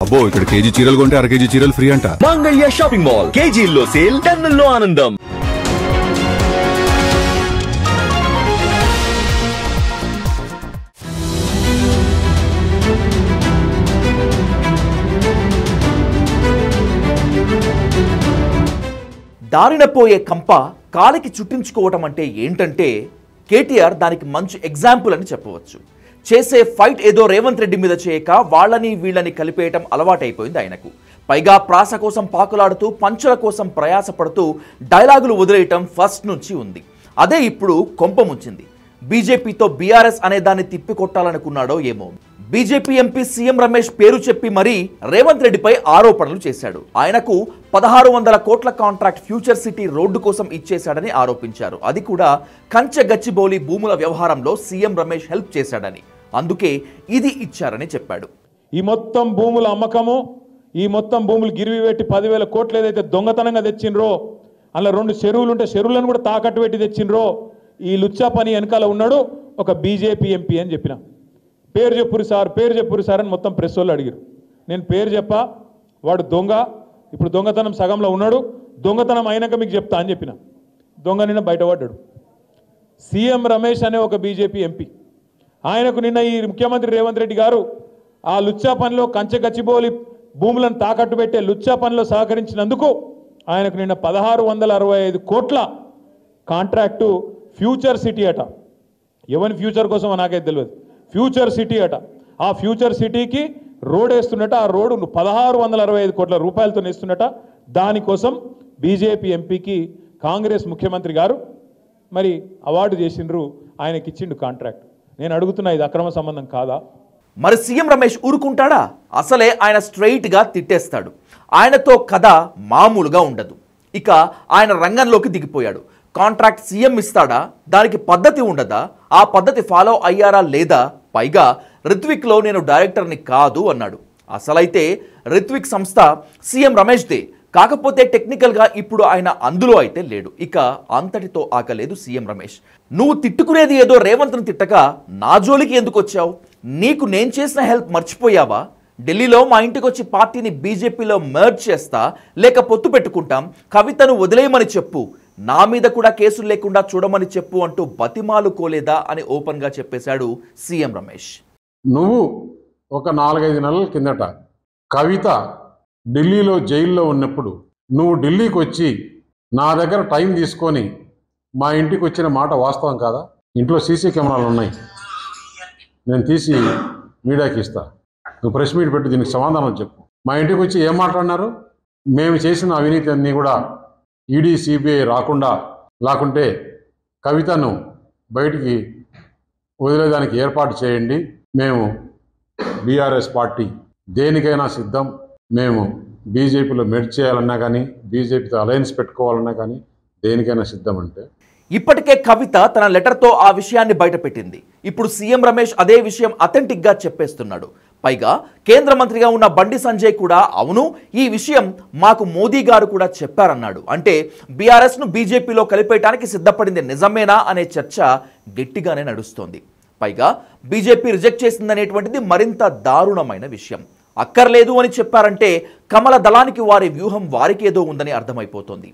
అబ్బో ఇక్కడ కేజీ చీరలు కొంటే అర కేజీ చీరలు ఫ్రీ అంట. మంగళ్య షాపింగ్ మాల్ కేజీల్లో సేల్, టన్నుల్లో ఆనందం. దారిన పోయే కంప కాలికి చుట్టించుకోవటం అంటే ఏంటంటే కేటీఆర్ దానికి మంచి ఎగ్జాంపుల్ అని చెప్పవచ్చు. చేసే ఫైట్ ఏదో రేవంత్ రెడ్డి మీద చేయక వాళ్ళని వీళ్ళని కలిపేయటం అలవాటైపోయింది ఆయనకు. పైగా ప్రాస కోసం పాకులాడుతూ పంచుల కోసం ప్రయాసపడుతూ డైలాగులు వదిలేయటం ఫస్ట్ నుంచి ఉంది. అదే ఇప్పుడు కొంప ముంచింది. బీజేపీతో బీఆర్ఎస్ అనే దాన్ని తిప్పికొట్టాలనుకున్నాడో ఏమో. బీజేపీ ఎంపీ సీఎం రమేష్ పేరు చెప్పి మరీ రేవంత్ రెడ్డిపై ఆరోపణలు చేశాడు. ఆయనకు 1600 కోట్ల కాంట్రాక్ట్ ఫ్యూచర్ సిటీ రోడ్డు కోసం ఇచ్చేశాడని ఆరోపించారు. అది కూడా కంచె గచ్చిబౌలి భూముల వ్యవహారంలో సీఎం రమేష్ హెల్ప్ చేశాడని, అందుకే ఇది ఇచ్చారని చెప్పాడు. ఈ మొత్తం భూముల అమ్మకము, ఈ మొత్తం భూములు గిరివి పెట్టి 10,000 కోట్లు ఏదైతే దొంగతనంగా తెచ్చిండ్రో, అలా 2 చెరువులు ఉంటే చెరువులను కూడా తాకట్టు పెట్టి తెచ్చిండ్రో, ఈ లుచ్చా పని వెనకాల ఉన్నాడు ఒక బీజేపీ ఎంపీ అని చెప్పిన. పేరు చెప్పురు సార్ అని మొత్తం ప్రెస్ వాళ్ళు అడిగారు. నేను పేరు చెప్పా, వాడు దొంగ, ఇప్పుడు దొంగతనం సగంలో ఉన్నాడు, దొంగతనం అయినాక మీకు చెప్తా అని చెప్పిన. దొంగ నిన్న బయటపడ్డాడు. సీఎం రమేష్ అనే ఒక బీజేపీ ఎంపీ, ఆయనకు నిన్న ఈ ముఖ్యమంత్రి రేవంత్ రెడ్డి గారు ఆ లుచ్చా పనిలో కంచె గచ్చిబౌలి భూములను తాకట్టు పెట్టే లుచ్చా పనిలో సహకరించినందుకు ఆయనకు నిన్న 1665 కోట్ల కాంట్రాక్టు ఫ్యూచర్ సిటీ అట. ఎవరి ఫ్యూచర్ కోసం నాకైతే తెలియదు. ఫ్యూచర్ సిటీ అట. ఆ ఫ్యూచర్ సిటీకి రోడ్ వేస్తున్నట. ఆ రోడ్డు 1665 కోట్ల రూపాయలతో వేస్తున్నట. దానికోసం బీజేపీ ఎంపీకి కాంగ్రెస్ ముఖ్యమంత్రి గారు మరి అవార్డు చేసిండ్రు, ఆయనకి ఇచ్చిండు కాంట్రాక్ట్. నేను అడుగుతున్నా, ఇది అక్రమ సంబంధం కాదా? మరి సీఎం రమేష్ ఊరుకుంటాడా? అసలే ఆయన స్ట్రైట్గా తిట్టేస్తాడు. ఆయనతో కథ మామూలుగా ఉండదు. ఇక ఆయన రంగంలోకి దిగిపోయాడు. కాంట్రాక్ట్ సీఎం ఇస్తాడా? దానికి పద్ధతి ఉండదా? ఆ పద్ధతి ఫాలో అయ్యారా లేదా? పైగా రిత్విక్లో నేను డైరెక్టర్ని కాదు అన్నాడు. అసలైతే రిత్విక్ సంస్థ సీఎం రమేష్దే, కాకపోతే టెక్నికల్గా ఇప్పుడు ఆయన అందులో అయితే లేడు. ఇక అంతటితో ఆగలేదు సీఎం రమేష్. నువ్వు తిట్టుకునేది ఏదో రేవంత్ను తిట్టక నా జోలికి ఎందుకు వచ్చావు? నీకు నేను చేసిన హెల్ప్ మర్చిపోయావా? ఢిల్లీలో మా ఇంటికి వచ్చి పార్టీని బీజేపీలో మెర్జ్ చేస్తా, లేక పొత్తు పెట్టుకుంటాం, కవితను వదిలేయమని చెప్పు, నా మీద కూడా కేసులు లేకుండా చూడమని చెప్పు అంటూ బతిమాలుకోలేదా అని ఓపెన్గా చెప్పేశాడు సీఎం రమేష్. నువ్వు ఒక 4-5 నెలల కిందట కవిత ఢిల్లీలో జైల్లో ఉన్నప్పుడు నువ్వు ఢిల్లీకి వచ్చి నా దగ్గర టైం తీసుకొని మా ఇంటికి వచ్చిన మాట వాస్తవం కాదా? ఇంట్లో సీసీ కెమెరాలు ఉన్నాయి, నేను తీసి మీడియాకి ఇస్తా, నువ్వు ప్రెస్ మీట్ పెట్టి దీనికి సమాధానం చెప్పు. మా ఇంటికి వచ్చి ఏం మాట్లాడినారు? మేము చేసిన అవినీతి అన్నీ కూడా ఈడీ సిబిఐ రాకుండా, లేకుంటే కవితను బయటికి వదిలేదానికి ఏర్పాటు చేయండి, మేము బీఆర్ఎస్ పార్టీ దేనికైనా సిద్ధం, మేము బీజేపీలో మెర్జ్ చేయాలన్నా కానీ బీజేపీతో అలయన్స్ పెట్టుకోవాలన్నా కానీ దేనికైనా సిద్ధం అంటే. ఇప్పటికే కవిత తన లెటర్తో ఆ విషయాన్ని బయటపెట్టింది. ఇప్పుడు సీఎం రమేష్ అదే విషయం అథెంటిక్గా చెప్పేస్తున్నాడు. పైగా కేంద్ర మంత్రిగా ఉన్న బండి సంజయ్ కూడా అవును, ఈ విషయం మాకు మోదీ గారు కూడా చెప్పారన్నాడు. అంటే బీఆర్ఎస్ను బీజేపీలో కలిపేయడానికి సిద్ధపడింది నిజమేనా అనే చర్చ గట్టిగానే నడుస్తోంది. పైగా బీజేపీ రిజెక్ట్ చేసిందనేటువంటిది మరింత దారుణమైన విషయం. అక్కర్లేదు అని చెప్పారంటే కమల దళానికి వారి వ్యూహం వారికేదో ఉందని అర్థమైపోతుంది.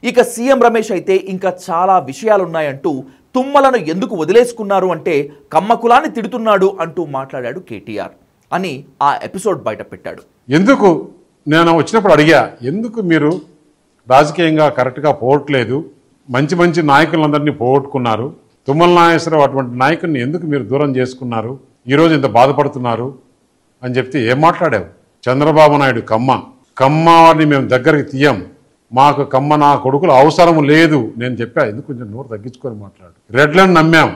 ఇక సీఎం రమేష్ అయితే ఇంకా చాలా విషయాలున్నాయంటూ తుమ్మలను ఎందుకు వదిలేసుకున్నారు అంటే కమ్మకులాన్ని తిడుతున్నాడు అంటూ మాట్లాడాడు కేటీఆర్ అని ఆ ఎపిసోడ్ బయట పెట్టాడు. ఎందుకు నేను వచ్చినప్పుడు అడిగా, ఎందుకు మీరు రాజకీయంగా కరెక్ట్గా పోవట్లేదు, మంచి మంచి నాయకులందరినీ పోగొట్టుకున్నారు, తుమ్మల నాగేశ్వరరావు అటువంటి నాయకుడిని ఎందుకు మీరు దూరం చేసుకున్నారు, ఈరోజు ఇంత బాధపడుతున్నారు అని చెప్తే ఏం మాట్లాడావు? చంద్రబాబు నాయుడు కమ్మని మేము దగ్గరికి తీయం, మాకు కమ్మ నా కొడుకులు అవసరం లేదు నేను చెప్పా. ఎందుకు కొంచెం నోరు తగ్గించుకొని మాట్లాడు. రెడ్లను నమ్మాం,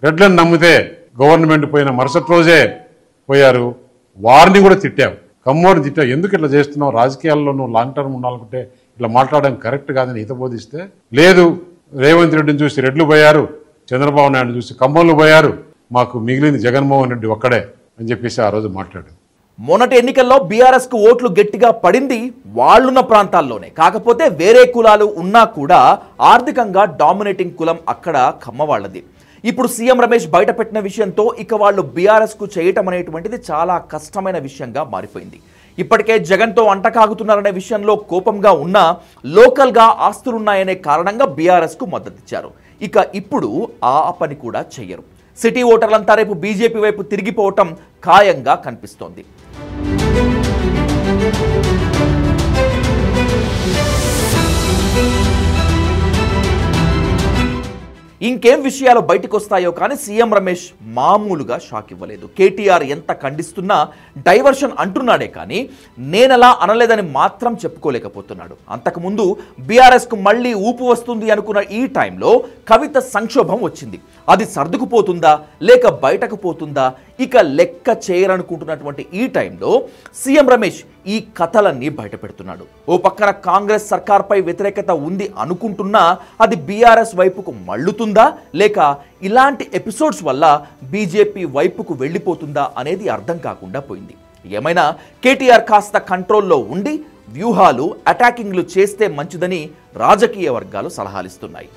రెడ్లను నమ్మితే గవర్నమెంట్ పోయిన మరుసటి రోజే పోయారు, వారిని కూడా తిట్టావు, కమ్మోడిని తిట్టావు. ఎందుకు ఇట్లా చేస్తున్నావు? రాజకీయాల్లో నువ్వు లాంగ్ టర్మ్ ఉండాలనుకుంటే ఇట్లా మాట్లాడడం కరెక్ట్ కాదని హితబోధిస్తే, లేదు రేవంత్ రెడ్డిని చూసి రెడ్లు పోయారు, చంద్రబాబు నాయుడు చూసి కమ్మోళ్ళు పోయారు, మాకు మిగిలింది జగన్మోహన్ రెడ్డి ఒక్కడే అని చెప్పేసి ఆ రోజు మాట్లాడారు. మొన్నటి ఎన్నికల్లో బీఆర్ఎస్కు ఓట్లు గట్టిగా పడింది వాళ్ళున్న ప్రాంతాల్లోనే. కాకపోతే వేరే కులాలు ఉన్నా కూడా ఆర్థికంగా డామినేటింగ్ కులం అక్కడ కమ్మ వాళ్ళది. ఇప్పుడు సీఎం రమేష్ బయటపెట్టిన విషయంతో ఇక వాళ్ళు బీఆర్ఎస్కు చేయటం అనేటువంటిది చాలా కష్టమైన విషయంగా మారిపోయింది. ఇప్పటికే జగన్తో అంటకాగుతున్నారనే విషయంలో కోపంగా ఉన్నా లోకల్గా ఆస్తులున్నాయనే కారణంగా బీఆర్ఎస్కు మద్దతిచ్చారు. ఇక ఇప్పుడు ఆ పని కూడా చెయ్యరు. సిటీ ఓటర్లంతా రేపు బీజేపీ వైపు తిరిగిపోవటం ఖాయంగా కనిపిస్తోంది. ఇంకేం విషయాలు బయటకు వస్తాయో కానీ సీఎం రమేష్ మామూలుగా షాక్ ఇవ్వలేదు. కేటీఆర్ ఎంత ఖండిస్తున్నా డైవర్షన్ అంటున్నాడే కానీ నేనలా అనలేదని మాత్రం చెప్పుకోలేకపోతున్నాడు. అంతకుముందు బీఆర్ఎస్కు మళ్ళీ ఊపు వస్తుంది అనుకున్న ఈ టైంలో కవిత సంక్షోభం వచ్చింది. అది సర్దుకుపోతుందా లేక బయటకు పోతుందా ఇక లెక్క చేయరనుకుంటున్నటువంటి ఈ టైంలో సీఎం రమేష్ ఈ కథలన్నీ బయట పెడుతున్నాడు. ఓ పక్కన కాంగ్రెస్ సర్కార్పై వ్యతిరేకత ఉంది అనుకుంటున్నా అది బీఆర్ఎస్ వైపుకు మళ్ళుతుందా లేక ఇలాంటి ఎపిసోడ్స్ వల్ల బీజేపీ వైపుకు వెళ్ళిపోతుందా అనేది అర్థం కాకుండా పోయింది. ఏమైనా కేటీఆర్ కాస్త కంట్రోల్లో ఉండి వ్యూహాలు అటాకింగ్లు చేస్తే మంచిదని రాజకీయ వర్గాలు సలహాలిస్తున్నాయి.